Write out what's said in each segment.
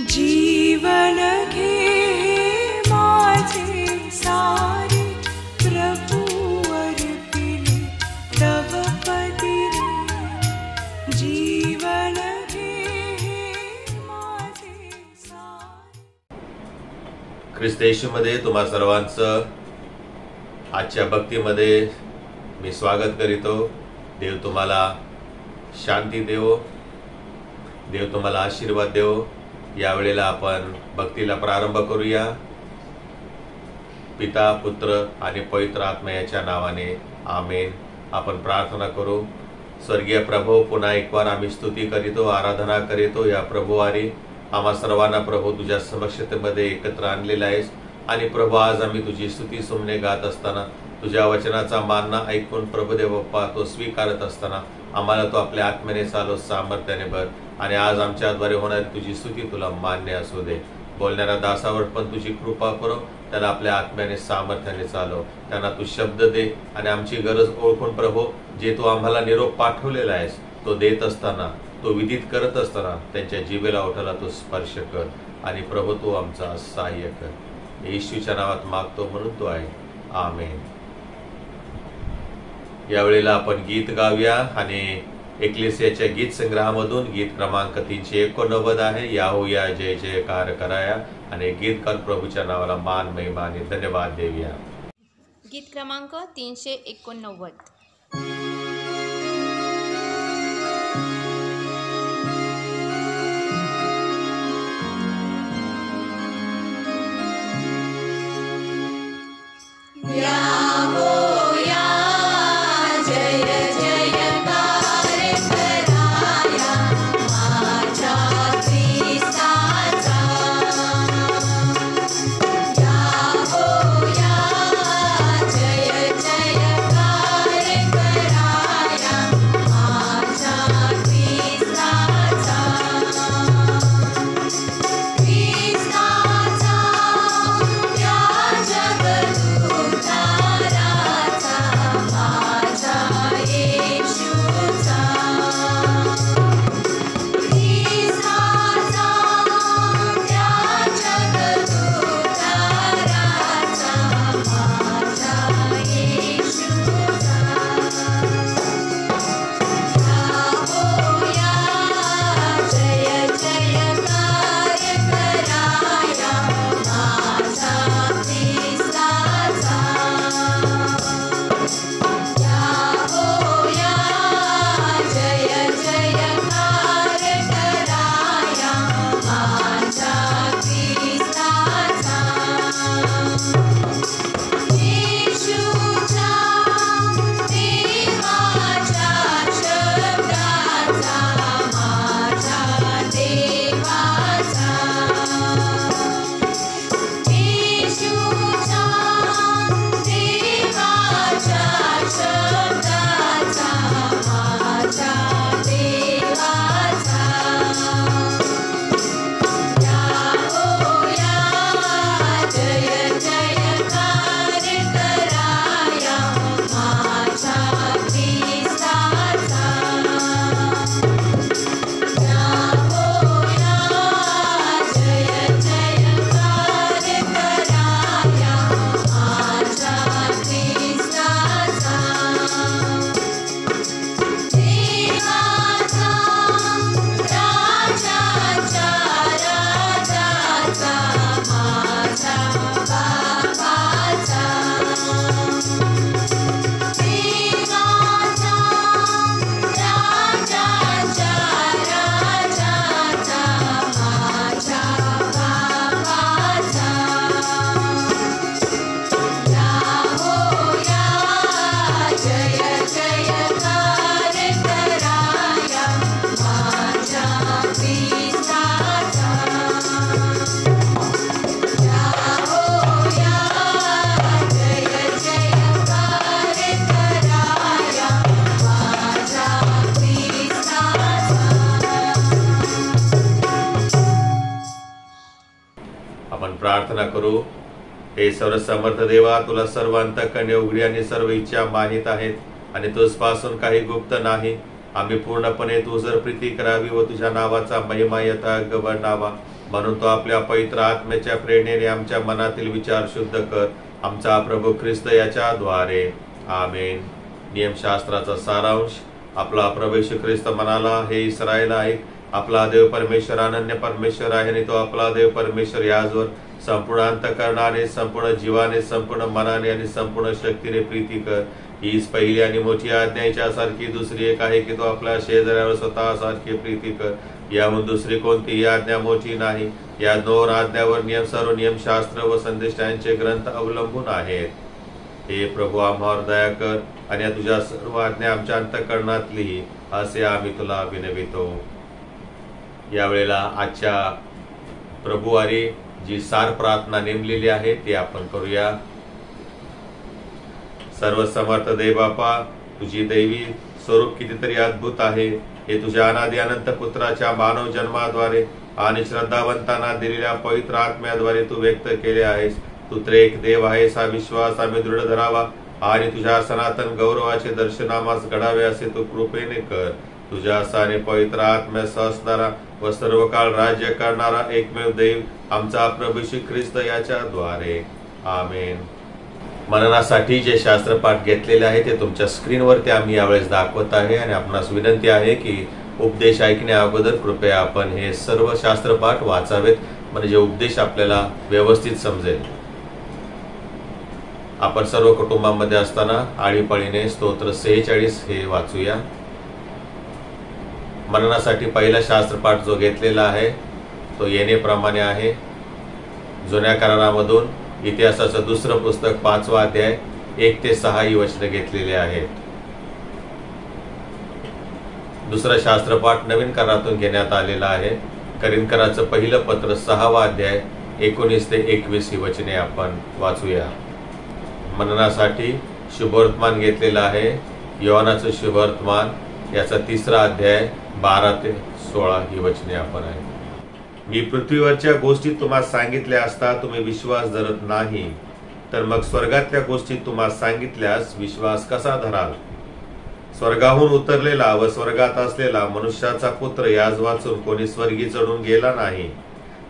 जीवन घे माझे सारे प्रभु अर्पिले तव पदी रे। जीवन घे माझे सारे। ख्रिस्त येशूमध्ये तुम्हा सर्वांचं आजच्या भक्तीमध्ये मी स्वागत करीतो। देव तुम्हाला शांती देवो, देव तुम्हाला आशीर्वाद देवो। या वेळेला आपण भक्तीला प्रारंभ करूया। पिता, पुत्र आणि पवित्र आत्मा याच्या नावाने आमेन। आपण प्रार्थना करू। स्वर्गीय प्रभू, पुन्हा एक बार आम्ही स्तुती करीतो, आराधना करीतो। या प्रभुवारी आम्हा सर्वांना प्रभू तुझ्या समक्षतेमध्ये एकत्र आणलेला आहेस आणि प्रभू आज आम्ही तुझी स्तुती सुमने गात असताना, तुझ्या वचनाचा मानना ऐकून प्रभुदेव बाप्पा तो स्वीकारत असताना आम्हाला तो आपल्या आत्म्याने चालव, सामर्थ्याने भर आणि आज आमच्याद्वारे होणारी तुझी स्तुती तुला मान्य असू दे। बोलणाऱ्या दासावर पण तुझी कृपा करो, त्याला आपल्या आत्म्याने सामर्थ्याने चालव, त्यांना तू शब्द दे आणि आमची गरज ओळखून प्रभू जे तू आम्हाला निरोप पाठवलेला आहेस तो देत असताना, तो विदित करत असताना त्यांच्या जिभेला ओठाला तो स्पर्श कर आणि प्रभू तू आमचा सहाय्य कर। येशूच्या नावात मागतो म्हणून तो आहे, आमेन। यावेळेला आपण गीत गाऊया आणि एक्लेसियाच्या गीत संग्रहामधून गीत क्रमांक 389 आहे, याहोया जय जयकार कराया आणि गीतकार प्रभूच्या नावाला मान महिमा आणि धन्यवाद देऊया। गीत क्रमांक 389। प्रार्थना करू। हे सर्वसमर्थ देवा, तुला सर्व अंतःकरणे उघडी आणि सर्व इच्छा माहित आहेत आणि तुझपासून काही गुप्त नाही। आम्ही पूर्णपणे तुझर प्रीती करावी व तुझ्या नावाचा महिमा यथार्थ वर्णावा, म्हणून तो आपल्या पवित्र आत्म्याच्या प्रेरणेने आमच्या मनातील विचार शुद्ध कर, आमचा प्रभू ख्रिस्त याच्याद्वारे. आमेन. नियमशास्त्राचा सारांश. आपला प्रभू येशू ख्रिस्त म्हणाला, हे इस्रायल आहे, आपला देव परमेश्वर अनन्य परमेश्वर आहे आणि तो आपला देव परमेश्वर याजवर संपूर्ण अंतःकरणाने, संपूर्ण जीवाने, संपूर्ण मनाने आणि संपूर्ण शक्तीने प्रीती कर. हीच पहिली आणि मोठी आज्ञा सारखी दुसरी एक आहे की तो आपल्या शेजाऱ्यावर स्वतः सारखी प्रीती कर. याहून दुसरी कोणतीही आज्ञा मोठी नाही. या 2 आज्ञावर सर्व नियमशास्त्र व संदेशांचे ग्रंथ अवलंबून आहेत. हे प्रभू, आम्हावर दया कर आणि तुझ्या सर्व आज्ञा आमच्या अंतःकरणात लिही, असे आम्ही तुला विनवितो. यावेळेला आजच्या प्रभुवारी जी सार प्रार्थना नेमलेली आहे ती आपण करूया. सर्व समर्थ देव बापा, तुझी दैवी स्वरूप कितीतरी अद्भुत आहे. हे तुझ्या अनादि अनंत पुत्राच्या मानव जन्माद्वारे आणि श्रद्धावंतांना दिलेल्या पवित्र आत्म्याद्वारे तू व्यक्त केले आहेस. तू त्रेक देव आहेस हा विश्वास आम्ही दृढ धरावा आणि तुझ्या सनातन गौरवाचे दर्शन आम्हास घडावे असे तू कृपेने कर. तुझ्या हस्ताने पवित्र आत्म्यास असणारा व सर्व काळ राज्य करणारा एकमेव देव आमचा प्रभू श्री ख्रिस्त याच्याद्वारे. आमेन. मननासाठी जे शास्त्रपाठ घेतलेले आहे ते तुमच्या स्क्रीनवरती आम्ही यावेळेस दाखवत आहे आणि आपणास विनंती आहे की उपदेश ऐकण्या अगोदर कृपया आपण हे सर्व शास्त्रपाठ वाचावेत, म्हणजे उपदेश आपल्याला व्यवस्थित समजेल. आपण सर्व कुटुंबामध्ये असताना आळीपाळीने स्तोत्र 46 हे वाचूया. मननासाठी पहिला शास्त्रपाठ जो घेतलेला आहे तो येणेप्रमाणे आहे. जुन्या करारामधून इतिहासाचं दुसरं पुस्तक 5वा अध्याय 1 ते 6 ही वचने घेतलेले आहेत. दुसरा शास्त्रपाठ नवीन करारातून घेण्यात आलेला आहे. करिंथकराचं पहिलं पत्र 6वा अध्याय 19 ते 21 ही वचने आपण वाचूया. मननासाठी शुभवर्तमान घेतलेलं आहे. योहानाचं शुभवर्तमान याचा 3रा अध्याय 12 ते 16 ही वचने आपण आहे. मी पृथ्वीवरच्या गोष्टी तुम्हाला सांगितल्या असता तुम्ही विश्वास धरत नाही, तर मग स्वर्गातल्या गोष्टी तुम्हाला सांगितल्यास विश्वास कसा धराल? स्वर्गाहून उतरलेला व स्वर्गात असलेला मनुष्याचा पुत्र याज वाचून कोणी स्वर्गी चढून गेला नाही.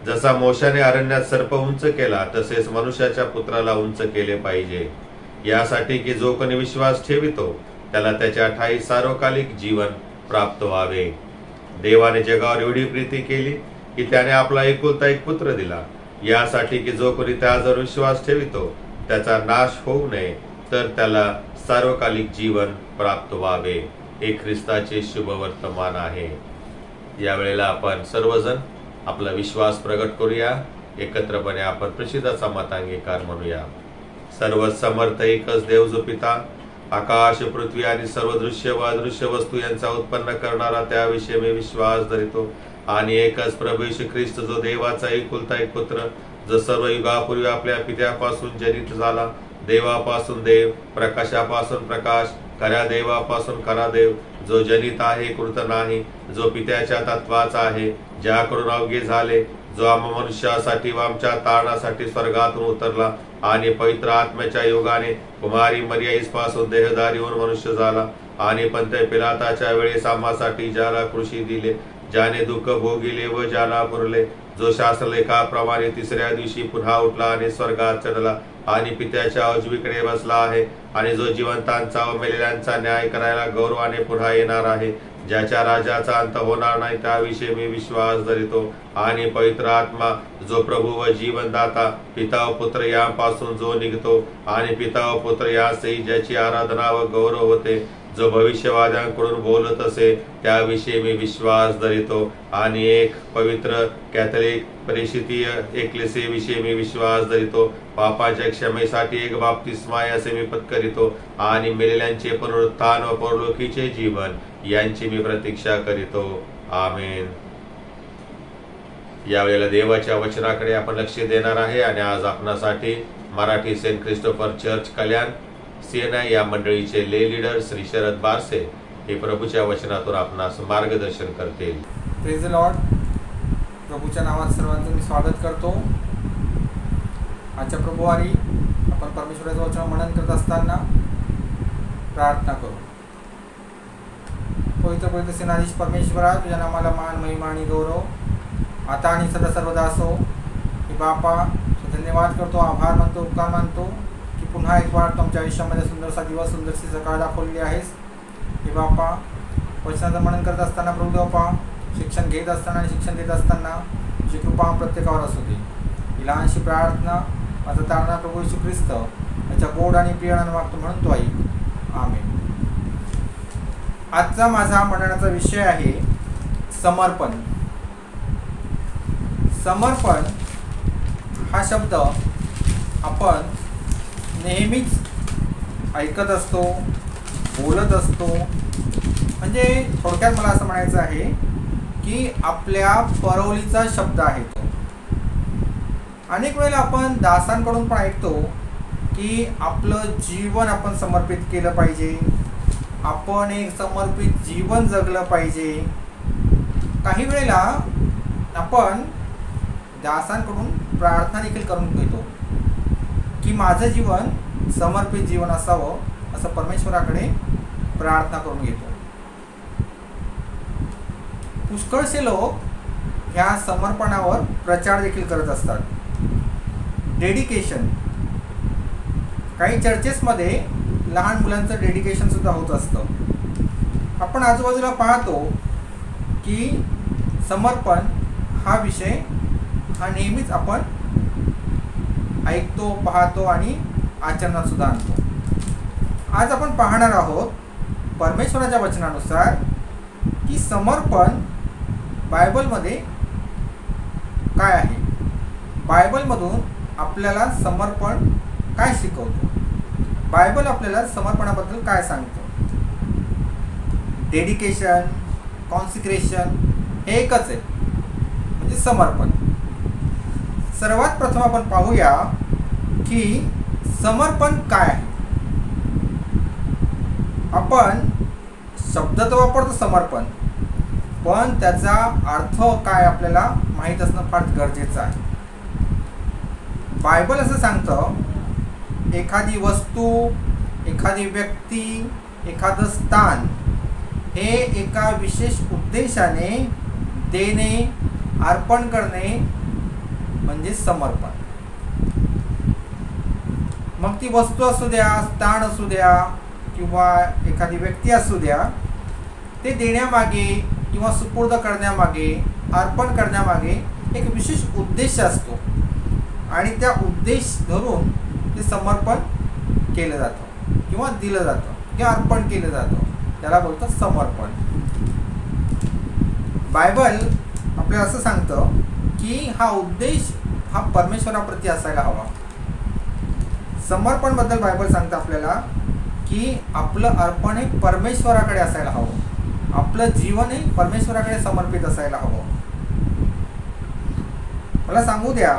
जसा मोशाने अरण्यात सर्प उंच केला तसेच मनुष्याच्या पुत्राला उंच केले पाहिजे, यासाठी की जो कोणी विश्वास ठेवितो त्याला त्याच्या ठाई सार्वकालिक जीवन प्राप्त व्हावे. देवाने जगावर एवढी प्रीती केली की त्याने आपला एकुलता एक पुत्र दिला, यासाठी की जो कोणी त्यावर विश्वास ठेवितो त्याचा नाश होऊ नये, तर त्याला सार्वकालिक जीवन प्राप्त व्हावे. हे ख्रिस्ताचे शुभ वर्तमान आहे. यावेळेला आपण सर्वजण आपला विश्वास प्रगट करूया. एकत्रपणे आपण प्रसिद्धाचा मतांगीकार म्हणूया. सर्व समर्थ एकच देव जो पिता, आकाश पृथ्वी आणि सर्व दृश्य व अदृश्य वस्तू यांचा उत्पन्न करणारा, त्याविषयी मी विश्वास धरितो. आणि एकच प्रभू येशू ख्रिस्त जो देवाचा एकुलता एक पुत्र, जो सर्व युगापूर्वी आपल्या पित्यापासून जनित झाला, देवापासून देव, प्रकाशापासून प्रकाश, खऱ्या देवापासून खरा देव, जो जनित आहे कृत नाही, जो पित्याच्या तत्वाचा आहे, ज्याकडून अवघे झाले, जो आम्हा मनुष्यासाठी व आमच्या तारणासाठी स्वर्गातून उतरला आणि पवित्र आत्म्याच्या योगाने कुमारी मरियाईस पासून देहधारी होऊन मनुष्य झाला आणि पंत पिलाताच्या वेळेस आम्हासाठी ज्याला कृषी दिले, ज्याने दुःख भोगिले व ज्याला पुरले, जो शास्त्रलेखाप्रमाणे 3ऱ्या दिवशी पुन्हा उठला आणि स्वर्गात चढला आणि पित्याच्या उजवीकडे बसला आहे आणि जो जिवंतांचा व मेलेल्यांचा न्याय करायला गौरवाने पुन्हा येणार आहे, ज्याच्या राज्याचा अंत होणार नाही, त्याविषयी मी विश्वास धरितो. आणि पवित्र आत्मा जो प्रभू व जीवनदाता पिता व पुत्र यांपासून जो निघतो आणि पिता व पुत्र यासही ज्याची आराधना व गौरव होते, जो भविष्यवाद्यांकडून बोलत असे, त्याविषयी मी विश्वास धरितो. आणि एक पवित्र कॅथलिक परिषदीय एकलेसीविषयी मी विश्वास धरितो. पापाच्या क्षमेसाठी एक बाप्तिस्मा असे मी पत्करितो आणि मेलेल्यांचे पुनरुत्थान व परलोकीचे जीवन यांची मी प्रतीक्षा करीतो. आमेन. यावेळेला देवाच्या वचनाकडे आपण लक्ष देणार आहे आणि आज आपणासाठी मराठी सेंट क्रिस्टोफर चर्च कल्याण सीएनआय या मंडळीचे ले लीडर श्री शरद बारसे हे प्रभूच्या वचनातून आपणास मार्गदर्शन करतील. Praise the Lord. प्रभूच्या नावात सर्वांचं मी स्वागत करतो. आजच्या प्रभुवारी आपण परमेश्वराचं वचन मनन करत असताना प्रार्थना करू. पवित्र पवित्र सेनाधीश परमेश्वरा, तुझ्या नामाला मान, महिमा आणि गौरव आता आणि सदा सर्वदा असो. हे बापा, धन्यवाद करतो, आभार मानतो, उपकार मानतो की पुन्हा एक बार तुमच्या आयुष्यामध्ये सुंदरसा दिवस, सुंदरशी सकाळ दाखवलेली आहेस. हे बापा, वचनाचं मनन करत असताना प्रभू बापा, शिक्षण घेत असताना आणि शिक्षण देत असताना तुझी कृपा प्रत्येकावर असू दे. ही लहानशी प्रार्थना माझा तारणा प्रभू येशू ख्रिस्त याच्या गोड आणि प्रियानं मागतो म्हणून तो ऐक. आमेन. आजचा माझा मननाचा विषय आहे समर्पण. समर्पण हा शब्द आपण नेहमीच ऐकत असतो, बोलत असतो. म्हणजे थोडक्यात मला असं म्हणायचं आहे की आपल्या परवलीचा शब्द आहे तो. अनेक वेळेला आपण दासांकडून पण ऐकतो की आपलं जीवन आपण समर्पित केलं पाहिजे, आपण एक समर्पित जीवन जगलं पाहिजे. काही वेळेला आपण दासांकडून प्रार्थना देखील करून घेतो की माझं जीवन समर्पित जीवन असावं, असं परमेश्वराकडे प्रार्थना करून घेतो. पुष्कळसे लोक ह्या समर्पणावर प्रचार देखील करत असतात. डेडिकेशन, काही चर्चेसमध्ये लहान मुलांचं डेडिकेशन सुद्धा होत असतं. आपण आजूबाजूला पाहतो की समर्पण हा विषय हा नेहमीच आपण ऐकतो, पाहतो आणि आचरणात सुद्धा आणतो. आज आपण पाहणार आहोत परमेश्वराच्या वचनानुसार की समर्पण बायबलमध्ये काय आहे. बायबलमधून आपल्याला समर्पण काय शिकवतो, बायबल आपल्याला समर्पणाबद्दल काय सांगतो. डेडिकेशन, कॉन्सिक्रेशन हे एकच आहे, म्हणजे समर्पण. सर्वात प्रथम आपण पाहूया की समर्पण काय आहे. आपण शब्द तर वापरतो समर्पण, पण त्याचा अर्थ काय आपल्याला माहीत असणं फार गरजेचं आहे. बायबल असं सांगतं, एखादी वस्तू, एखादी व्यक्ती, एखादं स्थान हे एका विशेष उद्देशाने देणे, अर्पण करणे म्हणजे समर्पण. मग ती वस्तू असू द्या, स्थान असू द्या किंवा एखादी व्यक्ती असू द्या, ते देण्यामागे किंवा सुपूर्द करण्यामागे, अर्पण करण्यामागे एक विशेष उद्देश असतो आणि त्या उद्देश धरून ते समर्पण केलं जातं किंवा दिलं जातं किंवा अर्पण केलं जातं. त्याला बोलतात समर्पण. बायबल आपल्याला असं सांगतं की हा उद्देश हा परमेश्वराप्रती असायला हवा. समर्पणबद्दल बायबल सांगतं आपल्याला की आपलं अर्पण हे परमेश्वराकडे असायला हवं, आपलं जीवन हे परमेश्वराकडे समर्पित असायला हवं. मला सांगू द्या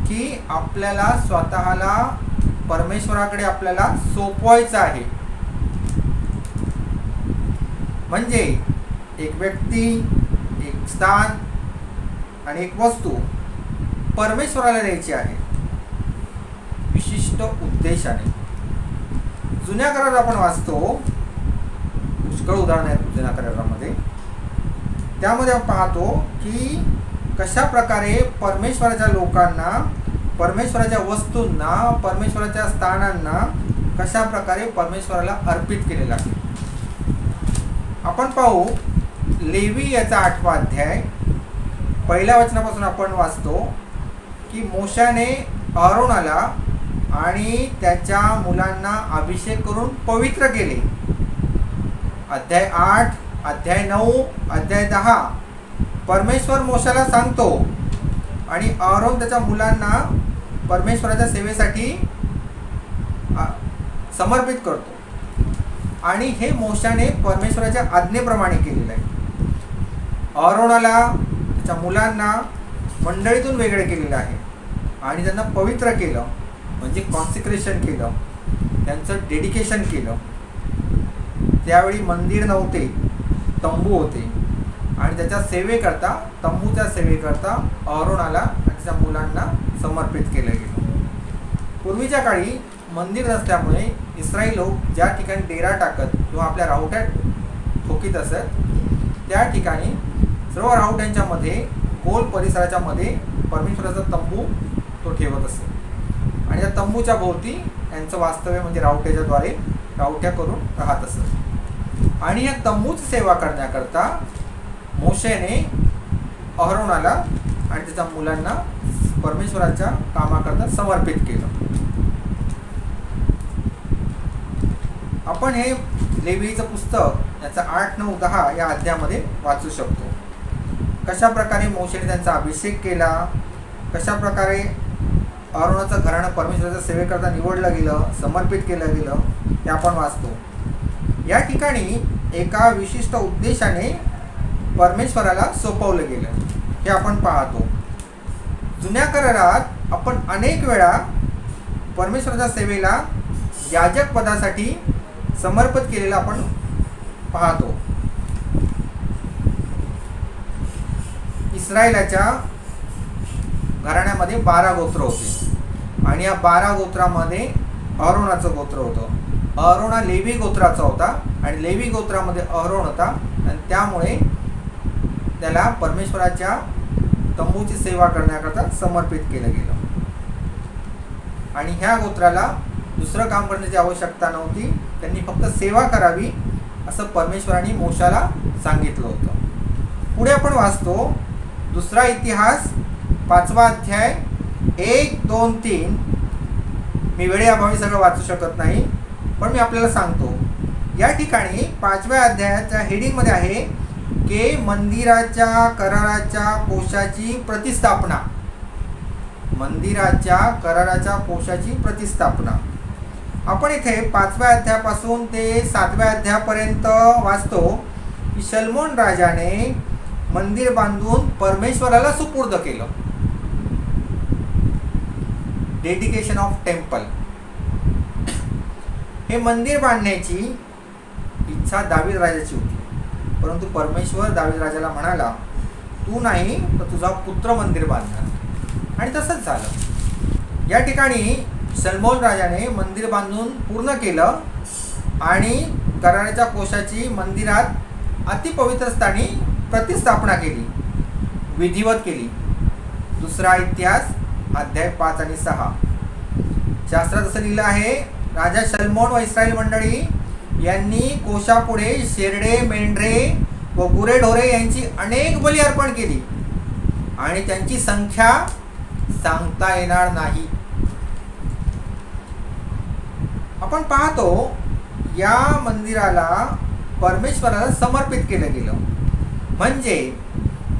की आपल्याला स्वतःला परमेश्वराकडे आपल्याला सोपवायचं आहे. म्हणजे एक व्यक्ती, एक स्थान आणि एक वस्तू परमेश्वराला द्यायची आहे विशिष्ट उद्देशाने. जुन्या करारात आपण वाचतो, पुष्कळ उदाहरण आहेत जुन्या करारामध्ये. त्यामध्ये आपण पाहतो की कशा प्रकारे परमेश्वराच्या लोकांना, परमेश्वराच्या वस्तूंना, परमेश्वराच्या स्थानांना कशा प्रकारे परमेश्वराला अर्पित केलेलं आहे. आपण पाहू लेवी याचा 8वा अध्याय, पहिल्या वचनापासून आपण वाचतो की मोशाने आरोनाला आणि त्याच्या मुलांना अभिषेक करून पवित्र केले. अध्याय 8, अध्याय 9, अध्याय 10 परमेश्वर मोशाला सांगतो आणि आरोन त्याच्या मुलांना परमेश्वराच्या सेवेसाठी समर्पित करतो. आणि हे मोशाने परमेश्वराच्या आज्ञेप्रमाणे केलेलं आहे. आरोनाला, त्याच्या मुलांना मंडळीतून वेगळे केलेलं आहे आणि त्यांना पवित्र केलं, म्हणजे कॉन्सिक्रेशन केलं, त्यांचं डेडिकेशन केलं. त्यावेळी मंदिर नव्हते, तंबू होते आणि त्याच्या सेवेकरता, तंबूच्या सेवेकरता आरोनाला आणि त्याच्या मुलांना समर्पित केलं गेलं. पूर्वीच्या काळी मंदिर नसल्यामुळे इस्राईल लोक ज्या ठिकाणी डेरा टाकत किंवा आपल्या राहुट्या ठोकीत असत त्या ठिकाणी सर्व राहुट्यांच्या मध्ये गोल परिसराच्या मध्ये परमेश्वराचा तंबू तो ठेवत असत आणि या तंबूच्या भोवती यांचं वास्तव्य म्हणजे राहुट्याच्याद्वारे राहुट्या करून राहत असत. आणि या तंबूची सेवा करण्याकरता मोशेने अहरोनाला आणि त्याच्या मुलांना परमेश्वराच्या कामाकरता समर्पित केलं. आपण हे लेवीचं पुस्तक याचा 8, 9, 10 या अध्यायामध्ये वाचू शकतो. कशा प्रकारे मोशेने त्यांचा अभिषेक केला, कशा प्रकारे अहरोनाचं घराणं परमेश्वराच्या सेवेकरता निवडलं गेलं, समर्पित केलं गेलं हे आपण वाचतो. या ठिकाणी एका विशिष्ट उद्देशाने परमेश्वराला सोपवलं गेलं हे आपण पाहतो. जुन्या करारात आपण अनेक वेळा परमेश्वराच्या सेवेला याजक पदासाठी समर्पित केलेलं आपण पाहतो. इस्रायलाच्या घराण्यामध्ये 12 गोत्र होते आणि या 12 गोत्रामध्ये अहरोनाचं गोत्र होतं. अहरोन हा लेवी गोत्राचा होता आणि लेवी गोत्रामध्ये अहरोन होता आणि त्यामुळे त्याला परमेश्वराच्या तंबूची सेवा करण्याकरता समर्पित केलं गेलं. आणि ह्या गोत्राला दुसरं काम करण्याची आवश्यकता नव्हती, त्यांनी फक्त सेवा करावी असं परमेश्वराने मोशाला सांगितलं होतं. पुढे आपण वाचतो दुसरा इतिहास 5वा अध्याय 1, 2, 3. मी वेळेअभावी सगळं वाचू शकत नाही पण मी आपल्याला सांगतो. या ठिकाणी 5व्या अध्यायाच्या हेडिंगमध्ये आहे की मंदिराच्या कराराच्या कोशाची प्रतिस्थापना. मंदिराच्या कराराच्या कोशाची प्रतिस्थापना. आपण इथे 5व्या अध्यायापासून ते 7व्या अध्यायापर्यंत वाचतो की शलोमोन राजाने मंदिर बांधून परमेश्वराला सुपूर्द केलं. Dedication of temple. हे मंदिर बांधण्याची इच्छा दावीद राजाची होती, परंतु परमेश्वर दावीद राजाला म्हणाला तू नाही तर तुझा पुत्र मंदिर बांधणार आणि तसंच झालं. या ठिकाणी शलोमोन राजाने मंदिर बांधून पूर्ण केलं आणि कराराच्या कोशाची मंदिरात अतिपवित्र स्थानी प्रतिस्थापना केली, विधिवत केली. दुसरा इतिहास अध्याय 5 आणि 6. शास्त्रात असं लिहिलं आहे राजा शलोमोन व इस्रायल मंडळी यांनी कोशापुढे शेरडे, मेंढरे व गुरेढोरे यांची अनेक बली अर्पण केली आणि त्यांची संख्या सांगता येणार नाही. आपण पाहतो या मंदिराला परमेश्वराला समर्पित केलं गेलं. म्हणजे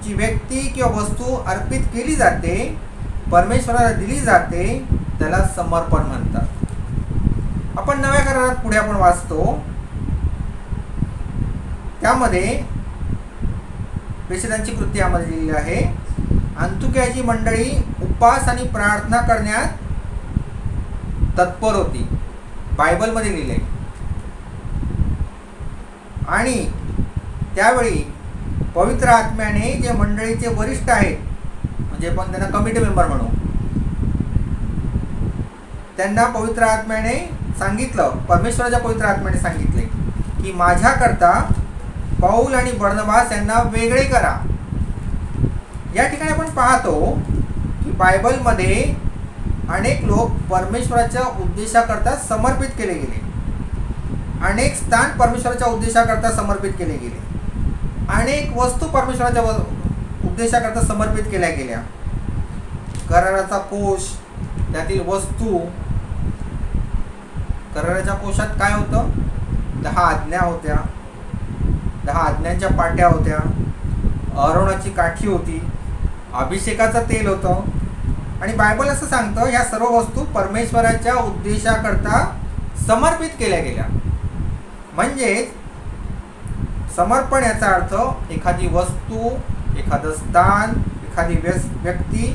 जी व्यक्ती किंवा वस्तू अर्पित केली जाते, परमेश्वराला दिली जाते, त्याला समर्पण म्हणतात. आपण नव्या करारात पुढे आपण वाचतो त्यामध्ये प्रेषितांची कृती यामध्ये लिहिली आहे. अंतुक्याची मंडळी उपवास आणि प्रार्थना करण्यात तत्पर होती, बायबलमध्ये लिहिले. आणि त्यावेळी पवित्र आत्म्याने जे मंडळीचे वरिष्ठ आहेत, म्हणजे पण त्यांना कमिटी मेंबर म्हणू, त्यांना पवित्र आत्म्याने सांगितलं, परमेश्वराच्या पवित्र आत्म्याने सांगितले की माझ्याकरता पौल आणि बर्नबास यांना वेगळे करा. या ठिकाणी आपण पाहतो की बायबलमध्ये अनेक लोक परमेश्वराच्या उद्देशाकरता समर्पित केले गेले, अनेक स्थान परमेश्वराच्या उद्देशाकरता समर्पित केले गेले, अनेक वस्तू परमेश्वराच्या उद्देशाकरता समर्पित केल्या गेल्या. कराराचा कोश, त्यातील वस्तू. कराराच्या कोशात काय होतं? 10 आज्ञा होत्या, 10 आज्ञांच्या पाट्या होत्या, अहरोनाची काठी होती, अभिषेकाचं तेल होतं. आणि बायबल असं सांगतं ह्या सर्व वस्तू परमेश्वराच्या उद्देशाकरता समर्पित केल्या गेल्या. म्हणजेच समर्पण याचा अर्थ एखादी वस्तू, एखादं स्थान, एखादी व्यक्ती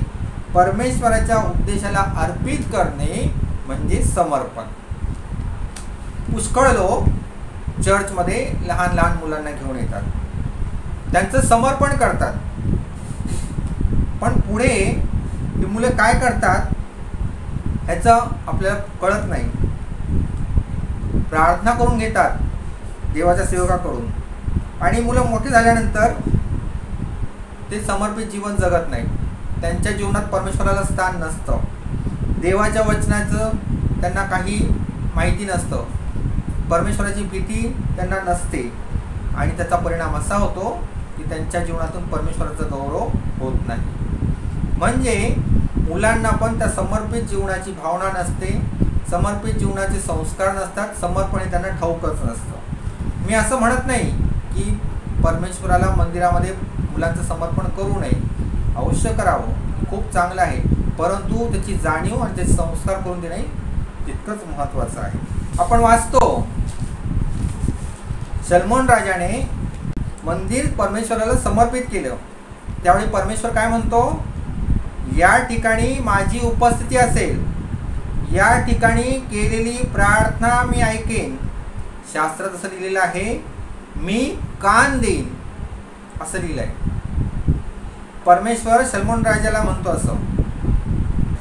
परमेश्वराच्या उद्देशाला अर्पित करणे म्हणजे समर्पण. पुष्कळ लोक चर्चमध्ये लहान लहान मुलांना घेऊन येतात, त्यांचं समर्पण करतात, पण पुढे ही मुलं काय करतात ह्याचं आपल्याला कळत नाही. प्रार्थना करून घेतात देवाच्या सेवकाकडून, आणि मुलं मोठी झाल्यानंतर ते समर्पित जीवन जगत नाही. त्यांच्या जीवनात परमेश्वराला स्थान नसतं. देवाच्या वचनाचं त्यांना काही माहिती नसतं. परमेश्वराची भीती त्यांना नसते आणि त्याचा परिणाम असा होतो की त्यांच्या जीवनातून परमेश्वराचा गौरव होत नाही. म्हणजे मुलांना पण त्या समर्पित जीवनाची भावना नसते, समर्पित जीवनाचे संस्कार नसतात, समर्पण हे त्यांना ठाऊकच नसतं. मी असं म्हणत नाही की परमेश्वराला मंदिरामध्ये मुलांचं समर्पण करू नये, अवश्य करावं, खूप चांगलं आहे, परंतु त्याची जाणीव आणि त्याचे संस्कार करून देणे तितकंच महत्त्वाचं आहे. आपण वाचतो सलमोन राजाने मंदिर परमेश्वराला समर्पित केलं. त्यावेळी परमेश्वर काय म्हणतो, या ठिकाणी माझी उपस्थिती असेल, या ठिकाणी केलेली प्रार्थना मी ऐकेन. शास्त्रात असं लिहिलेलं आहे, मी कान देईन असं लिहिलं आहे. परमेश्वर सलमोन राजाला म्हणतो असं,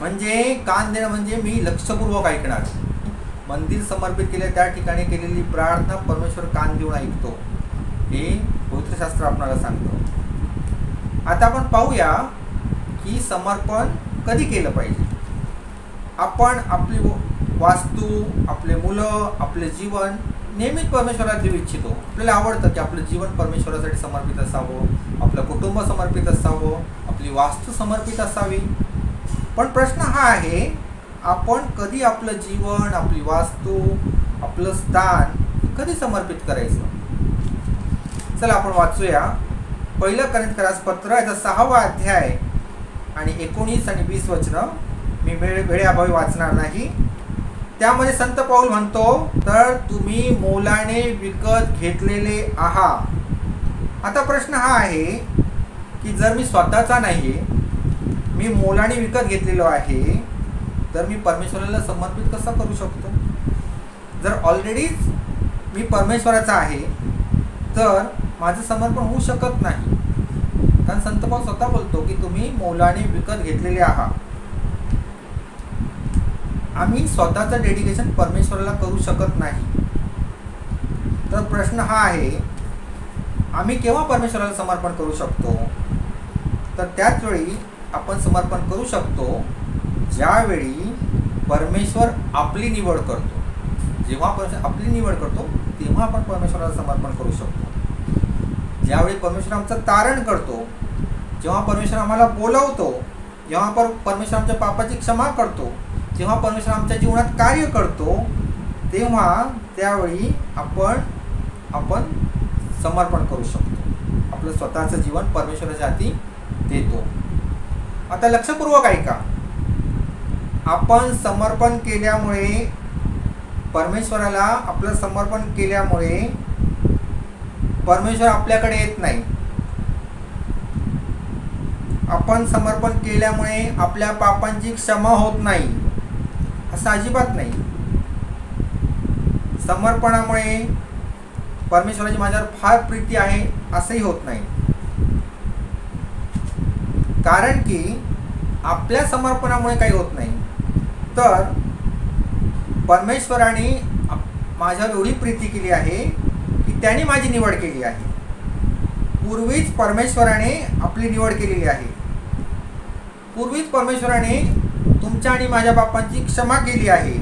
म्हणजे कान देणं म्हणजे मी लक्षपूर्वक ऐकणार. मंदिर समर्पित केले त्या ठिकाणी केलेली प्रार्थना परमेश्वर कान देऊन ऐकतो, हे पवित्रशास्त्र आपल्याला सांगतो. आता आपण पाहूया की समर्पण कधी केलं पाहिजे. आपण आपली वास्तू, आपले मुलं, आपले जीवन नेहमीच परमेश्वराला देऊ इच्छितो. आपल्याला आवडतं की आपलं जीवन परमेश्वरासाठी समर्पित असावं, आपलं कुटुंब समर्पित असावं, आपली वास्तू समर्पित असावी. पण प्रश्न हा आहे, आपण कधी आपलं जीवन, आपली वास्तू, आपलं स्थान कधी समर्पित करायचं. चला आपण वाचूया 1 कोरिन्थीकरास पत्र याचा 6वा अध्याय आणि 19 आणि 20 वचनं. मी वेळेअभावी वाचणार नाही. त्यामध्ये संत पौल म्हणतो, तर तुम्ही मोलाने विकत घेतलेले आहात. आता प्रश्न हा आहे की जर मी स्वतःचा नाही, मी मोलाने विकत घेतलेलो आहे, तर मी परमेश्वराला समर्पित कसं करू शकतो. जर ऑलरेडीच मी परमेश्वराचा आहे तर माझं समर्पण होऊ शकत नाही. कारण संत पौल स्वतः बोलतो की तुम्ही मोलाने विकत घेतलेले आहात. आम्ही स्वतःचं डेडिकेशन परमेश्वराला करू शकत नाही. तर प्रश्न हा आहे, आम्ही केव्हा परमेश्वराला समर्पण करू शकतो. तर त्याच वेळी आपण समर्पण करू शकतो ज्यावेळी परमेश्वर आपली निवड करतो. जेव्हा परमेश्वर आपली निवड करतो तेव्हा आपण परमेश्वराला समर्पण करू शकतो. ज्यावेळी परमेश्वर आमचं तारण करतो, जेव्हा परमेश्वर आम्हाला बोलवतो, जेव्हा परमेश्वर आमच्या पापाची क्षमा करतो, जेव्हा परमेश्वर आमच्या जीवनात कार्य करतो, तेव्हा त्यावेळी आपण समर्पण करू शकतो. आपलं स्वतःचं जीवन परमेश्वराच्या हाती देतो. आता लक्षपूर्वक ऐका, आपण समर्पण केल्यामुळे परमेश्वराला आपलं समर्पण केल्यामुळे परमेश्वर आपल्याकडे येत नाही. आपण समर्पण केल्यामुळे आपल्या पापांची क्षमा होत नाही, असं अजिबात नाही. समर्पणामुळे परमेश्वराची माझ्यावर फार प्रीती आहे असंही होत नाही. कारण की आपल्या समर्पणामुळे काही होत नाही, तर परमेश्वराने माझ्यावर एवढी प्रीती केली आहे की त्याने माझी निवड केली आहे. पूर्वीच परमेश्वराने आपली निवड केलेली आहे. पूर्वीच परमेश्वराने तुमच्या आणि माझ्या पापांची क्षमा केली आहे.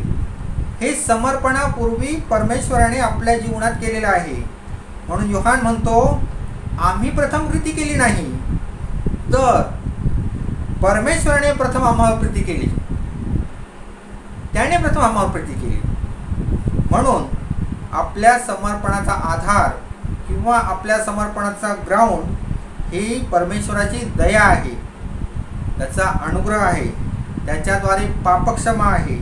हे समर्पणापूर्वी परमेश्वराने आपल्या जीवनात केलेलं आहे. म्हणून योहान म्हणतो, आम्ही प्रथम प्रीती केली नाही, तर परमेश्वराने प्रथम आम्हाला प्रीती केली. त्याने प्रथम आम्हाला प्रीती केली. म्हणून आपल्या समर्पणाचा आधार किंवा आपल्या समर्पणाचा ग्राउंड ही परमेश्वराची दया आहे, त्याचा अनुग्रह आहे, त्याच्याद्वारे पापक्षमा आहे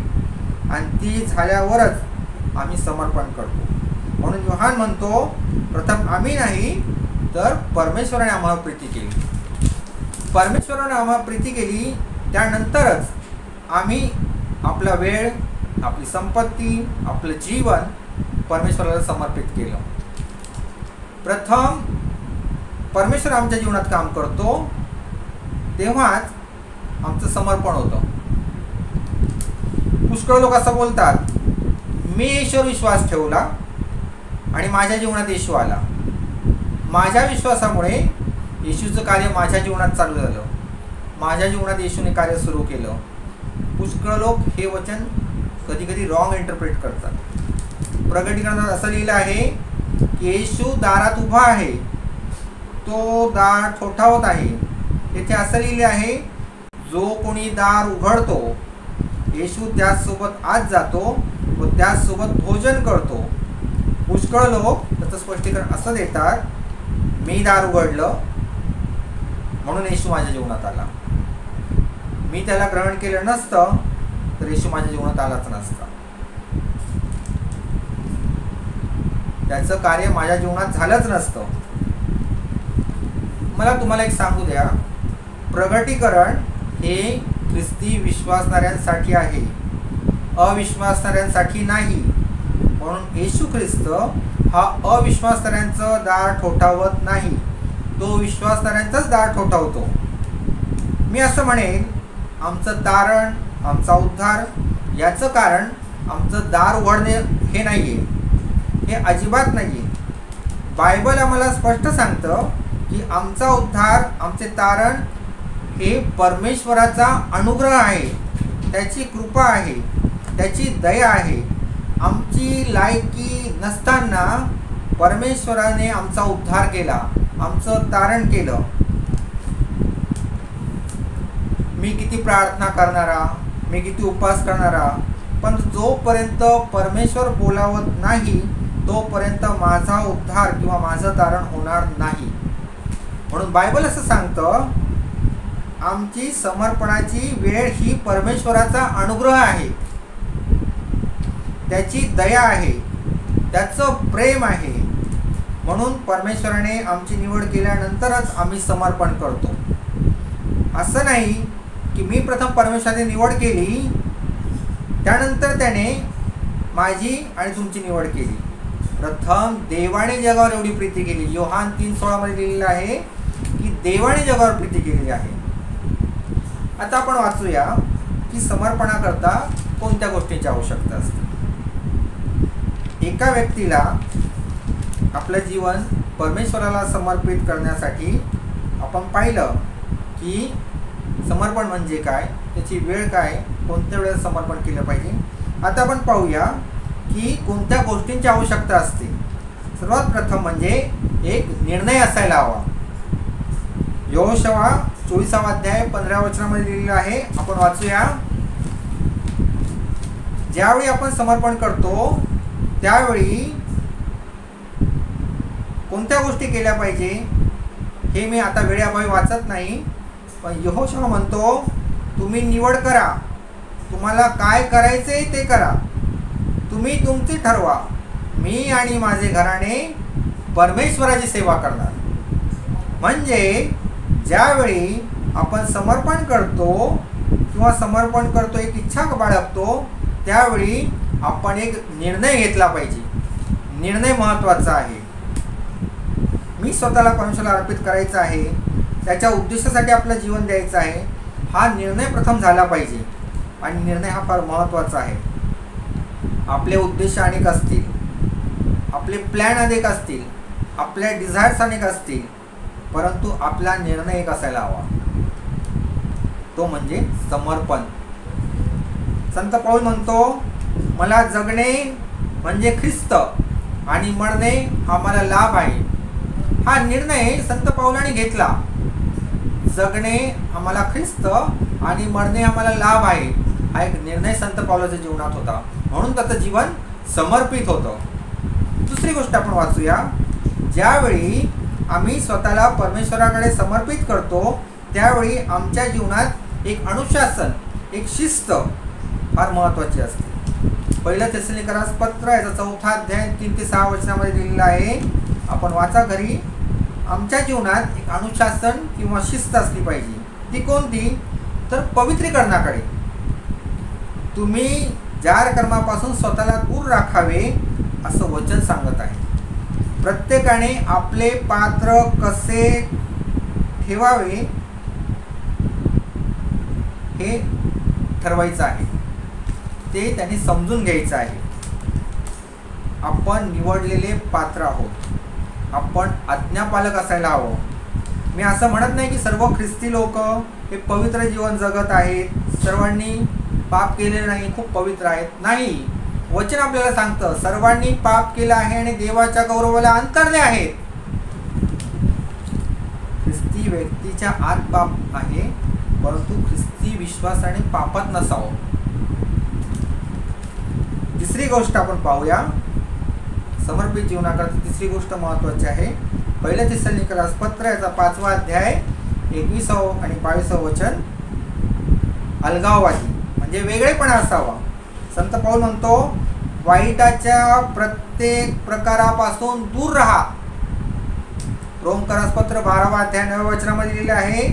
आणि ती झाल्यावरच आम्ही समर्पण करतो. म्हणून योहान म्हणतो, प्रथम आम्ही नाही तर परमेश्वराने आम्हाला प्रीती केली. परमेश्वराने आम्हाला प्रीती केली, त्यानंतरच आम्ही आपला वेळ, आपली संपत्ती, आपलं जीवन परमेश्वराला समर्पित केलं. प्रथम परमेश्वर आमच्या जीवनात काम करतो, तेव्हाच आमचं समर्पण होतं. पुष्कळ लोक असं बोलतात, मी ईश्वर विश्वास ठेवला आणि माझ्या जीवनात येशू आला, माझ्या विश्वासामुळे येशूचं कार्य माझ्या जीवनात चालू झालं. माझ्या जीवनात येशूने कार्य सुरू केलं. पुष्कळ लोक हे वचन कधी कधी रॉंग इंटरप्रेट करतात. प्रकटीकरणात असं लिहिलं आहे की येशू दारात उभा आहे, तो दार ठोठावत आहे. येथे असं लिहिले आहे, जो कोणी दार उघडतो येशू त्याचसोबत आत जातो व त्याचसोबत भोजन करतो. पुष्कळ लोक त्याचं स्पष्टीकरण असं देतात, मी दार उघडलं म्हणून येशू माझ्या जीवनात आला. मी त्याला ग्रहण केलं नसतं तर येशू माझ्या जीवनात आलाच नसता. त्याचं कार्य माझ्या जीवनात झालंच नसतं. मला तुम्हाला एक सांगू द्या, प्रगटीकरण हे ख्रिस्ती विश्वासणाऱ्यांसाठी आहे, अविश्वासणाऱ्यांसाठी नाही. म्हणून येशू ख्रिस्त हा अविश्वासणाऱ्यांचं दार ठोठावत नाही, तो विश्वासणाऱ्यांचंच दार ठोठावतो. मी असं म्हणेन, आमचं तारण, आमचा उद्धार याचं कारण आमचं दार उघडणे हे नाही आहे, हे अजिबात नाही आहे. बायबल आम्हाला स्पष्ट सांगतं की आमचा उद्धार, आमचे तारण हे परमेश्वराचा अनुग्रह आहे, त्याची कृपा आहे, त्याची दया आहे. आमची लायकी नसताना परमेश्वराने आमचा उद्धार केला, आमचं तारण केलं. मी किती प्रार्थना करणारा, मी किती उपवास करणारा, पण जोपर्यंत परमेश्वर बोलावत नाही तोपर्यंत माझा उद्धार किंवा माझं तारण होणार नाही. म्हणून बायबल असं सांगतं, आमची समर्पणाची वेळ ही परमेश्वराचा अनुग्रह आहे, त्याची दया आहे, त्याचं प्रेम आहे. म्हणून परमेश्वराने आमची निवड केल्यानंतरच आम्ही समर्पण करतो. असं नाही की मी प्रथम परमेश्वराने निवड केली, त्यानंतर त्याने माझी आणि तुमची निवड केली. प्रथम देवाने जगावर एवढी प्रीती केली. योहान 3:16 मध्ये लिहिलेलं आहे की देवाने जगावर प्रीती केलेली आहे. आता आपण वाचूया की समर्पणाकरता कोणत्या गोष्टींची आवश्यकता असते. एका व्यक्तीला आपलं जीवन परमेश्वराला समर्पित करण्यासाठी आपण पाहिलं की समर्पण म्हणजे काय, त्याची वेळ काय, कोणत्या वेळेस समर्पण केलं पाहिजे. आता आपण पाहूया की कोणत्या गोष्टींची आवश्यकता असते. सर्वात प्रथम म्हणजे एक निर्णय असायला हवा. यहोशुआ 24 अध्याय 15 वचनामध्ये लिहिलेलं आहे, आपण वाचूया. ज्यावेळी आपण समर्पण करतो त्यावेळी कोणत्या गोष्टी केल्या पाहिजे हे मी आता वेळेअभावी वाचत नाही, पण यहोशुआ म्हणतो, तुम्ही निवड करा, तुम्हाला काय करायचे ते करा, तुम्ही तुमची ठरवा, मी आणि माझे घराणे परमेश्वराची सेवा करणार. म्हणजे ज्यावेळी आपण समर्पण करतो किंवा समर्पण करतो, एक इच्छा बाळगतो, त्यावेळी आपण एक निर्णय घेतला पाहिजे. निर्णय महत्त्वाचा आहे. मी स्वतःला परमेश्वराला अर्पित करायचं आहे, त्याच्या उद्देशासाठी आपलं जीवन द्यायचं आहे, हा निर्णय प्रथम झाला पाहिजे. आणि निर्णय हा फार महत्त्वाचा आहे. आपले उद्देश अनेक असतील, आपले प्लॅन अनेक असतील, आपल्या डिझायर्स अनेक असतील, परंतु आपला निर्णय एक असायला हवा, तो म्हणजे समर्पण. संत पौल म्हणतो, मला जगणे म्हणजे ख्रिस्त आणि मरणे हा मला लाभ आहे. हा निर्णय संत पौलाने घेतला. जगणे आम्हाला ख्रिस्त आणि मरणे आम्हाला लाभ आहे, हा एक निर्णय संत पौलाच्या जीवनात होता. म्हणून त्याचं जीवन समर्पित होतं. दुसरी गोष्ट आपण वाचूया. ज्यावेळी आम्ही स्वतःला परमेश्वराकडे समर्पित करतो त्यावेळी आमच्या जीवनात एक अनुशासन, एक शिस्त फार महत्त्वाची असते. पहिलं थेसलोनिकरास पत्र याचा 4 अध्याय 3 ते 6 वचनामध्ये दिलेलं आहे, आपण वाचा घरी. आमच्या जीवनात एक अनुशासन किंवा शिस्त असली पाहिजे. ती कोणती? तर पवित्रीकरणाकडे. तुम्ही जार कर्मापासून स्वतःला दूर राखावे असं वचन सांगत आहे. प्रत्येकाने आपले पात्र कसे ठेवावे हे ठरवायचं आहे, ते त्यांनी समजून घ्यायचं आहे. आपण निवडलेले पात्र आहोत. आपण आज्ञापालक असायला हवं. मी असं म्हणत नाही की सर्व ख्रिस्ती लोक हे पवित्र जीवन जगत आहेत, सर्वांनी पाप केलेलं नाही, खूप पवित्र आहेत. नाही, वचन आपल्याला सांगतं सर्वांनी पाप केलं आहे आणि देवाच्या गौरवाला अंतरले आहेत. ख्रिस्ती व्यक्तीच्या आत पाप आहे, परंतु ख्रिस्ती विश्वासाने पापात नसावं. तिसरी गोष्ट आपण पाहूया, समर्पित जीवनाकरता तिसरी गोष्ट महत्त्वाची आहे. पहिल्या थिस्सलुनीकरास पत्र याचा 5वा अध्याय 21 आणि 22 वचन. अलगाववादी म्हणजे वेगळेपणा असावा. संत पौल म्हणतो वाईटाच्या प्रत्येक प्रकारापासून दूर राहा. रोमकरास पत्र 12वा अध्याय 9व्या वचनामध्ये लिहिले आहे,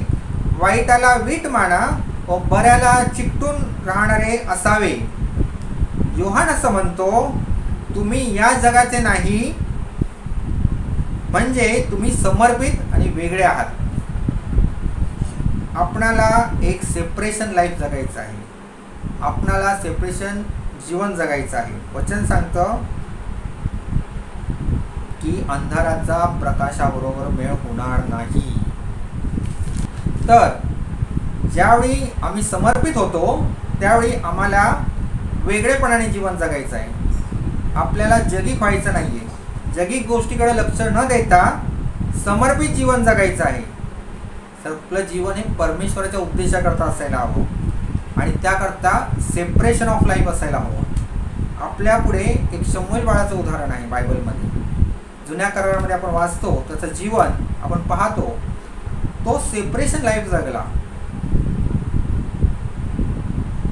वाईटाला वीट माना व बऱ्याला चिकटून राहणारे असावे. योहान असं म्हणतो तुम्ही या जगाचे नाही, म्हणजे तुम्ही समर्पित आणि वेगळे आहात. आपणाला एक सेपरेशन लाईफ जगायचं आहे, आपणाला सेपरेशन जीवन जगायचं आहे. वचन सांगतं की अंधाराचा प्रकाशाबरोबर मेळ होणार नाही. तर ज्यावेळी आम्ही समर्पित होतो त्यावेळी आम्हाला वेगळेपणाने जीवन जगायचं आहे. आपल्याला जगिक व्हायचं नाही आहे, जगिक गोष्टीकडे लक्ष न देता समर्पित जीवन जगायचं आहे. आपलं जीवन हे परमेश्वराच्या उद्देशाकरता असायला हवं आणि त्याकरता सेपरेशन ऑफ लाईफ असायला हवं. आपल्या पुढे एक शमूएल बाळाचं उदाहरण आहे बायबलमध्ये. जुन्या करारामध्ये आपण वाचतो त्याचं जीवन आपण पाहतो, तो सेपरेशन लाईफ जगला.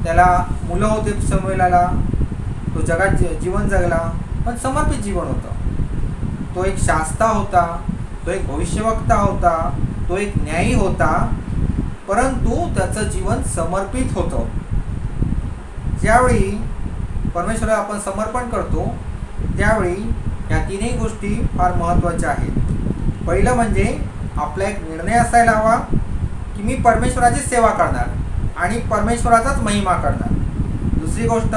त्याला मुलं होते शमूएलाला, तो जगात जीवन जगला पण समर्पित जीवन होतं. तो एक शास्ता होता, तो एक भविष्यवक्ता होता, तो एक न्यायी होता, परंतु त्याचं जीवन समर्पित होतं. ज्यावेळी परमेश्वराला आपण समर्पण करतो त्यावेळी या तीनही गोष्टी फार महत्त्वाच्या आहेत. पहिलं म्हणजे आपला एक निर्णय असायला हवा की मी परमेश्वराची सेवा करणार आणि परमेश्वराचाच महिमा करणार. दुसरी गोष्ट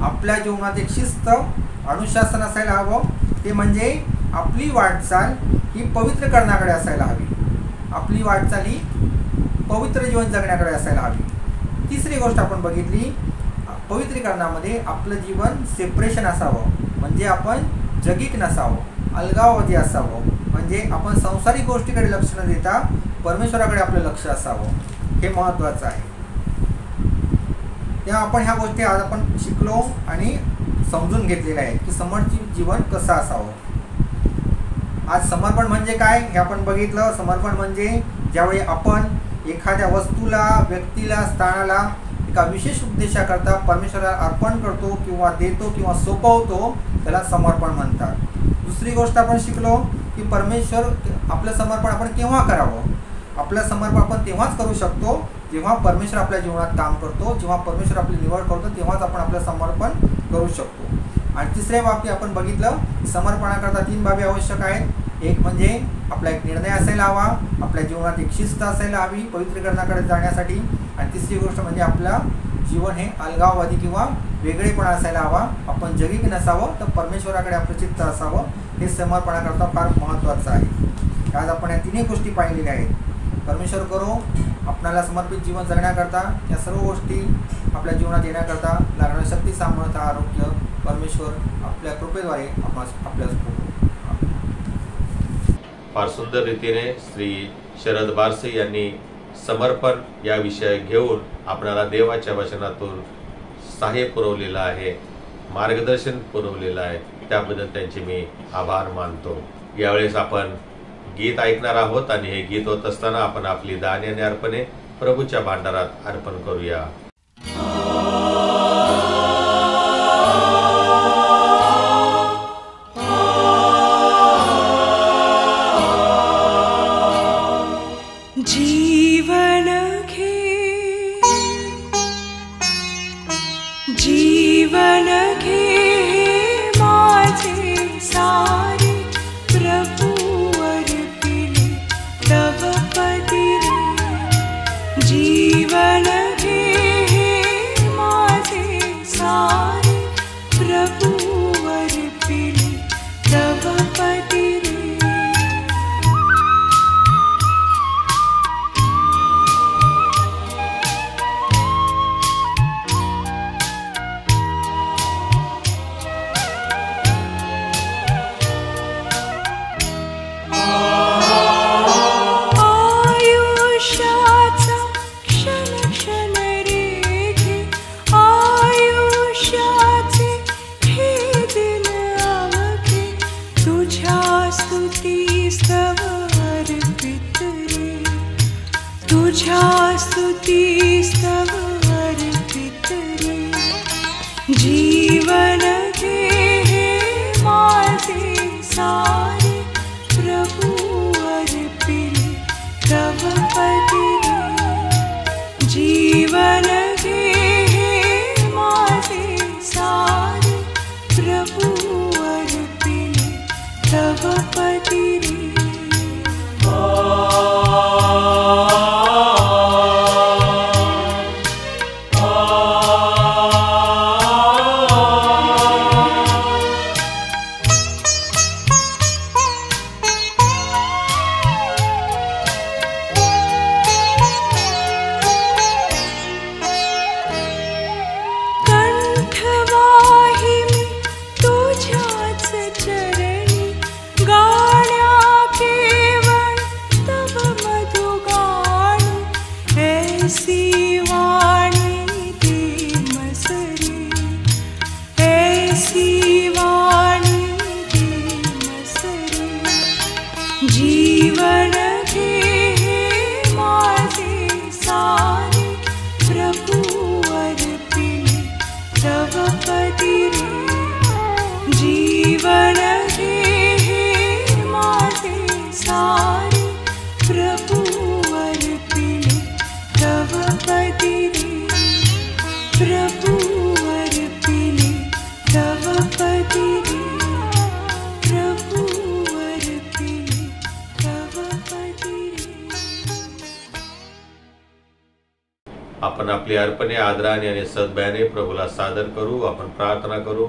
आपल्या जीवनात एक शिस्त अनुशासन असायला हवं, ते म्हणजे आपली वाटचाल ही पवित्रकरणाकडे असायला हवी. आपली वाटचाल ही पवित्र जीवन जगण्याकडे असायला हवी. तिसरी गोष्ट आपण बघितली, पवित्रीकरणामध्ये आपलं जीवन सेपरेशन असावं, म्हणजे आपण जगिक नसावं, अलगाववादी असावं, म्हणजे आपण संसारिक गोष्टीकडे लक्ष न देता परमेश्वराकडे आपलं लक्ष असावं. हे महत्त्वाचं आहे. तेव्हा आपण ह्या गोष्टी आज आपण शिकलो आणि समजून घेतलेल्या आहेत की समर्पित जीवन कसं असावं. आज समर्पण म्हणजे काय हे आपण बघितलं. समर्पण म्हणजे ज्यावेळी आपण एखाद्या वस्तूला, व्यक्तीला, स्थानाला एका विशेष उद्देशाकरता परमेश्वराला अर्पण करतो किंवा देतो किंवा सोपवतो, त्याला समर्पण म्हणतात. दुसरी गोष्ट आपण शिकलो की परमेश्वर आपलं समर्पण आपण केव्हा करावं. आपलं समर्पण आपण तेव्हाच करू शकतो जेव्हा परमेश्वर आपल्या जीवनात काम करतो, जेव्हा परमेश्वर आपली निवड करतो तेव्हाच आपण आपलं समर्पण करू शकतो. आणि तिसऱ्या बाबतीत आपण बघितलं समर्पणाकरता 3 बाबी आवश्यक आहेत. एक म्हणजे आपला एक निर्णय असायला हवा, आपल्या जीवनात एक शिस्त असायला हवी पवित्रीकरणाकडे जाण्यासाठी. आणि तिसरी गोष्ट म्हणजे आपलं जीवन हे अलगाववादी किंवा वेगळेपणा असायला हवा, आपण जगिक नसावं तर परमेश्वराकडे आपलं चित्त असावं. हे समर्पणाकरता फार महत्त्वाचं आहे. आज आपण या तिन्ही गोष्टी पाहिलेल्या आहेत. परमेश्वर करो आपल्याला समर्पित जीवन जगण्याकरता, या सर्व गोष्टी आपल्या जीवनात येण्याकरता लागणारी शक्ती, सामर्थ्य, आरोग्य परमेश्वर आपल्या कृपेद्वारे आपल्यास फार सुंदर रीतीने श्री शरद बारसे यांनी समर्पण या विषय घेऊन आपल्याला देवाच्या वचनातून सहाय्य पुरवलेलं आहे, मार्गदर्शन पुरवलेलं आहे. त्याबद्दल त्यांचे मी आभार मानतो. यावेळेस आपण गीत ऐकणार आहोत आणि हे गीत होत असताना आपण आपली दाने आणि अर्पणे प्रभूच्या भांडारात अर्पण करूया. जीवन घे, जीवन घे माझे सारे प्रभु अर्पिले तव पदी रे. जीवन घे माझे सारे प्रभु अर्पिले तव पदी रे. स्तुतिस्तव अर्पित रे. जीवन घे हे माझे सारे प्रभु अर्पिले तव पदी रे. जीवन घे हे माझे सारे प्रभु अर्पिले तव पदी रे. जीवन घे हे माझे सारे प्रभु अर्पिले तव पदी रे. जीवन घे हे माझे सारे प्रभु अर्पिले तव पदी रे. प्रभु अर्पिले तव पदी रे. प्रभु अर्पिले तव पदी रे. आपण आपली अर्पणे आदराने आणि सद्भावाने प्रभूला सादर करू. आपण प्रार्थना करू.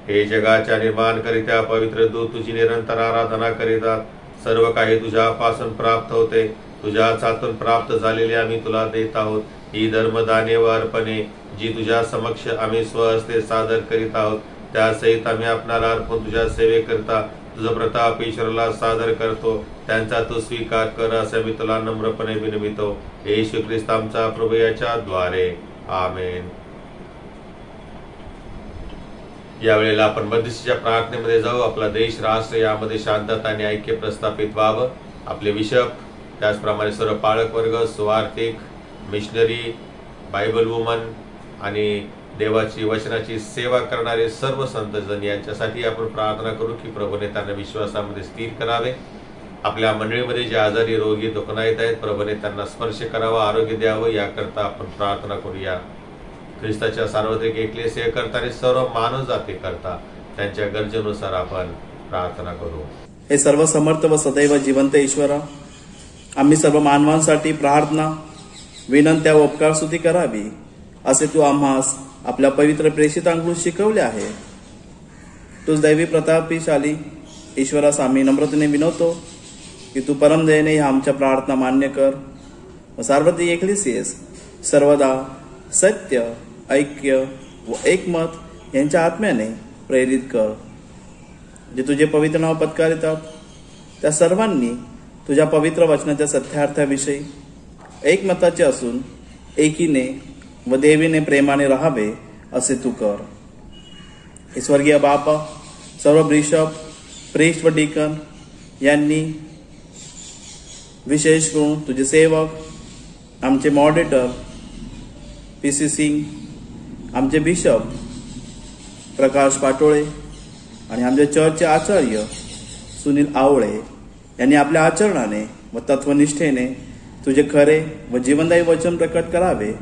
हे जगाच्या निर्माणकरित्या पवित्र दूत तुझी निरंतर आराधना करीतात. सर्व काही तुझ्यापासून प्राप्त होते. तुझ्याच हातून प्राप्त झालेले आम्ही तुला देत आहोत. ही धर्मदाने व अर्पणे जी तुझ्या समक्ष आम्ही स्वहस्ते सादर करीत आहोत, त्यासहित आम्ही आपणाला अर्पण तुझ्या सेवेकरिता तुझा प्रताप ईश्वराला सादर करतो. त्यांचा तू स्वीकार कर असे मी तुला नम्रपणे विनवितो. येशू ख्रिस्त आमचा प्रभू याच्या द्वारे. आमेन. यावेळेला आपण मध्यस्थीच्या प्रार्थनेमध्ये जाऊ. आपला देश राष्ट्र यामध्ये शांतता आणि ऐक्य प्रस्थापित व्हावं. आपले बिशप, त्याचप्रमाणे सर्व पालक वर्ग, सुवार्थिक, मिशनरी, बायबल वुमन आणि देवाची वचनाची सेवा करणारे सर्व संतजन यांच्यासाठी आपण प्रार्थना करू की प्रभूने त्यांना विश्वासामध्ये स्थिर करावे. आपल्या मंडळीमध्ये जे आजारी, रोगी, दुखनायत आहेत, प्रभूने त्यांना स्पर्श करावा, आरोग्य द्यावं, याकरता आपण प्रार्थना करूया. ख्रिस्ताच्या सार्वत्रिक एकलेसिया करता आणि सर्व मानव जाती करता त्यांच्या गरजेनुसार आपण प्रार्थना करू. हे सर्व समर्थ व सदैव जिवंत ईश्वरा, आम्ही सर्व मानवांसाठी प्रार्थना, विनंत्या व उपकार स्तुती करावी असे तू आम्हास आपल्या पवित्र प्रेषितांकडून शिकवले आहे. तूच दैवी प्रतापशाली ईश्वरास आम्ही नम्रतेने विनवतो की तू परमदयेने ह्या आमच्या प्रार्थना मान्य कर व सार्वत्रिक एकलेसियेस सर्वदा सत्य, ऐक्य व एकमत यांच्या आत्म्याने प्रेरित कर. जे तुझे पवित्र नाव पत्करितात त्या सर्वांनी तुझ्या पवित्र वचनाच्या सत्यार्थाविषयी एकमताचे असून एकीने व देवीने प्रेमाने राहावे असे तू कर. हे स्वर्गीय बापा, सर्व बिशप, प्रीस्ट व डीकन यांनी, विशेष करून तुझे सेवक, आमचे मॉडरेटर PC सिंग, आमचे बिशप प्रकाश पाटोळे आणि आमचे चर्चचे आचार्य सुनील आवळे यांनी आपल्या आचरणाने व तत्वनिष्ठेने तुझे खरे व जीवनदायी वचन प्रकट करावे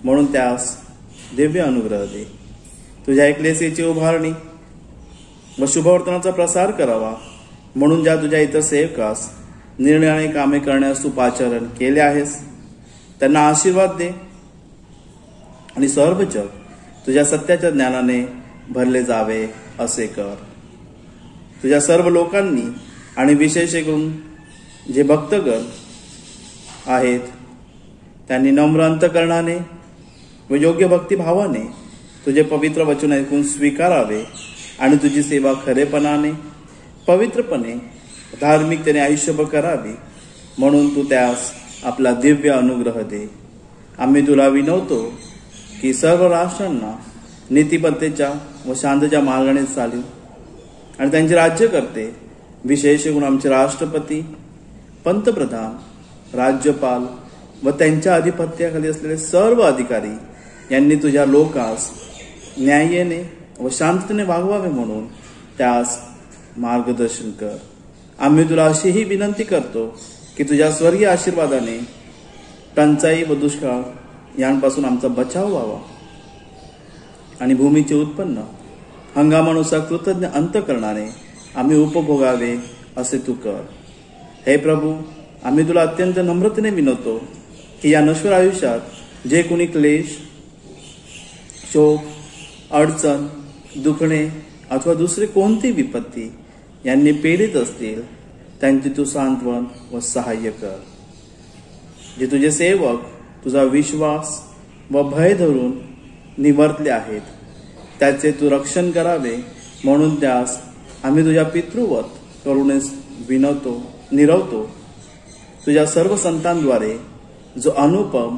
म्हणून त्यास दिव्य अनुग्रह दे. तुझ्या एकलेसीची उभारणी व शुभवर्तनाचा प्रसार करावा म्हणून ज्या तुझ्या इतर सेवकास निर्णयाने कामे करण्यास तू पाचारण केले आहेस त्यांना आशीर्वाद दे आणि सर्व जग तुझ्या सत्याच्या ज्ञानाने भरले जावे असे कर. तुझ्या सर्व लोकांनी आणि विशेष करून जे भक्तगण आहेत त्यांनी नम्र अंतकरणाने व योग्य भक्तिभावाने तुझे पवित्र वचन ऐकून स्वीकारावे आणि तुझी सेवा खरेपणाने, पवित्रपणे, धार्मिकतेने आयुष्यभर करावी म्हणून तू त्यास आपला दिव्य अनुग्रह दे. आम्ही तुला विनवतो की सर्व राष्ट्रांना नीतिपत्तेच्या व शांततेच्या मार्गाने चालू आणि त्यांचे राज्य करते, विशेष करून आमचे राष्ट्रपती, पंतप्रधान, राज्यपाल व त्यांच्या अधिपत्याखाली असलेले सर्व अधिकारी यांनी तुझ्या लोकास न्याय्याने व शांततेने वागवावे म्हणून त्यास मार्गदर्शन कर. आम्ही तुला अशीही विनंती करतो की तुझ्या स्वर्गीय आशीर्वादाने टंचाई व दुष्काळ यांपासून आमचा बचाव व्हावा आणि भूमीचे उत्पन्न हंगामानुसार कृतज्ञ अंतःकरणाने आम्ही उपभोगावे असे तू कर. हे प्रभू, आम्ही तुला अत्यंत नम्रतेने विनवतो की या नश्वर आयुष्यात जे कोणी क्लेश, शोक, अडचण, दुखणे अथवा दुसरी कोणती विपत्ती यांनी पीडित असतील त्यांची तू सांत्वन व सहाय्य कर. जे तुझे सेवक तुझा विश्वास व भय धरून निवर्तले आहेत त्याचे तू रक्षण करावे म्हणून त्यास आम्ही तुझ्या पितृवत करुणेस निरवतो. तुझ्या सर्व संतांद्वारे जो अनुपम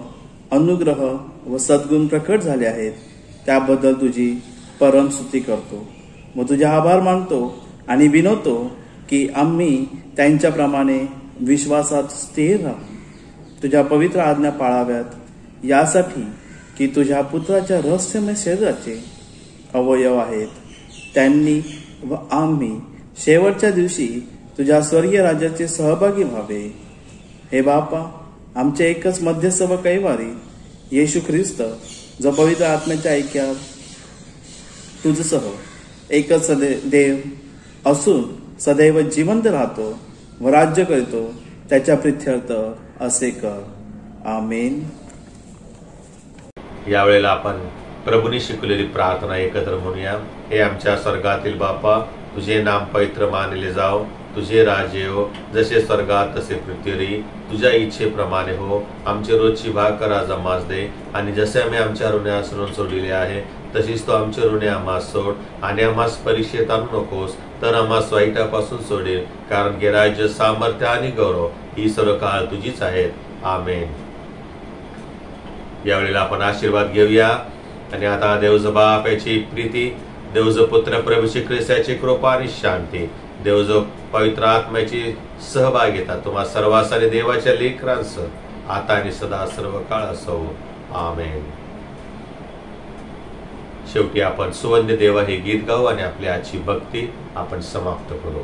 अनुग्रह व सद्गुण प्रकट झाले आहेत त्याबद्दल तुझी परमस्तुती करतो व तुझे आभार मानतो आणि विनवतो की आम्ही त्यांच्याप्रमाणे विश्वासात स्थिर राहू. तुझ्या पवित्र आज्ञा पाळाव्यात यासाठी की तुझ्या पुत्राच्या रहस्यमय शरीराचे अवयव आहेत त्यांनी व आम्ही शेवटच्या दिवशी तुझ्या स्वर्गीय राज्याचे सहभागी व्हावे. हे बापा, आमचे एकच मध्यस्थ व कैवारी येशू ख्रिस्त जो पवित्र आत्म्याच्या ऐक्यात तुझसह एकच देव असून सदैव जिवंत राहतो व राज्य करतो त्याच्या प्रित्यर्थ असे कर. आमेन. यावेळेला आपण प्रभूने शिकवलेली प्रार्थना एकत्र म्हणूया. हे आमच्या स्वर्गातील बापा, तुझे नाम पवित्र मानले जाओ, तुझे राज्य हो, जसे स्वर्गात तसे पृथ्वीवरी. तुझ्या इच्छेप्रमाणे हो. आमची रोजची भाकर आज आम्हास दे, आणि जसे आम्ही आमच्या ऋणास ऋण सोडलेले आहे तशीच तो आमचे ऋणे आम्हास सोड, आणि आम्हास परीक्षेत आणू नकोस तर आम्हास वाईटापासून सोडेल, कारण की राज्य, सामर्थ्य आणि गौरव ही सर्व काळ तुझीच आहेत. आमेन. यावेळेला आपण आशीर्वाद घेऊया. आणि आता देवज बाप याची प्रीती, देवज पुत्र प्रभू श्री ख्रिस्त याची कृपा आणि शांती, देवज पवित्र आत्म्याची सहभागिता तुम्हा सर्वांस आणि देवाच्या लेकरांसह आता आणि सदा सर्व काळ असो. आमेन. शेवटी आपण सुवंद्य देवा हे गीत गाऊ आणि आपली आजची भक्ती आपण समाप्त करू.